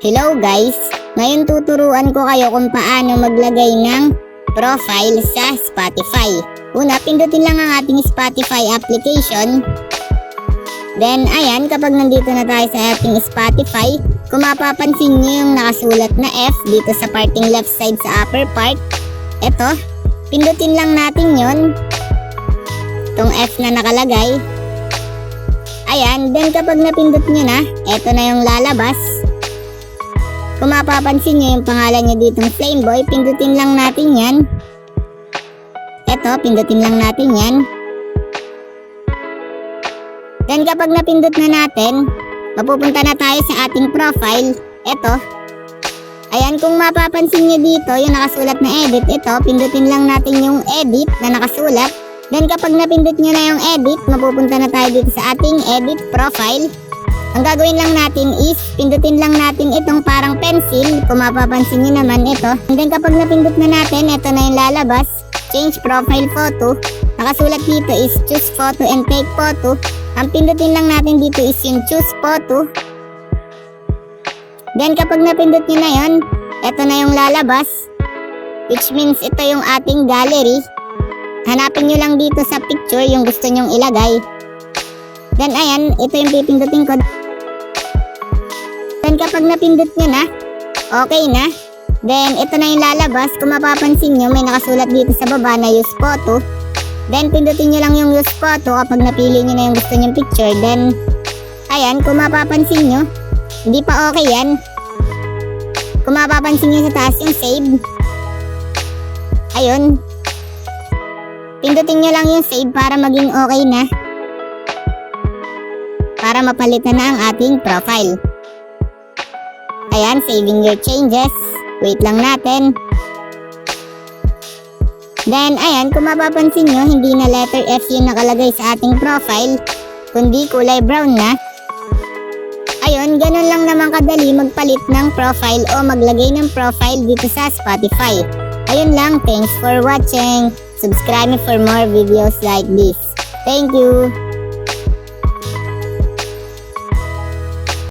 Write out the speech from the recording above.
Hello guys! Ngayon tuturuan ko kayo kung paano maglagay ng profile sa Spotify. Una, pindutin lang ang ating Spotify application. Then, ayan, kapag nandito na tayo sa ating Spotify, kung mapapansin nyo yung nakasulat na F dito sa parting left side sa upper part, eto, pindutin lang natin yon, itong F na nakalagay. Ayan, then kapag napindot nyo na, eto na yung lalabas. Kung mapapansin nyo yung pangalan nyo ditong Flameboy, pindutin lang natin yan. Eto, pindutin lang natin yan. Then kapag napindot na natin, mapupunta na tayo sa ating profile. Eto. Ayan, kung mapapansin nyo dito, yung nakasulat na edit, ito, pindutin lang natin yung edit na nakasulat. Then kapag napindot nyo na yung edit, mapupunta na tayo dito sa ating edit profile. Ang gagawin lang natin is, pindutin lang natin itong parang pencil, kung mapapansin nyo naman ito. And then kapag napindot na natin, ito na yung lalabas, change profile photo. Nakasulat dito is choose photo and take photo. Ang pindutin lang natin dito is yung choose photo. Then kapag napindot nyo na yun, ito na yung lalabas, which means ito yung ating gallery. Hanapin nyo lang dito sa picture yung gusto nyong ilagay. Then ayan, ito yung pipindutin ko. Then kapag napindot nyo na, okay na. Then ito na yung lalabas. Kung mapapansin nyo, may nakasulat dito sa baba na use photo. Then pindutin nyo lang yung use photo kapag napili nyo na yung gusto nyong picture. Then ayan, kung mapapansin nyo, hindi pa okay yan. Kung mapapansin nyo sa taas yung save, ayun, pindutin nyo lang yung save para maging okay na, para mapalitan na ang ating profile. Ayan, saving your changes. Wait lang natin. Then, ayan, kung mapapansin nyo, hindi na letter F yung nakalagay sa ating profile, kundi kulay brown na. Ayun, ganun lang naman kadali magpalit ng profile o maglagay ng profile dito sa Spotify. Ayun lang, thanks for watching. Subscribe me for more videos like this. Thank you!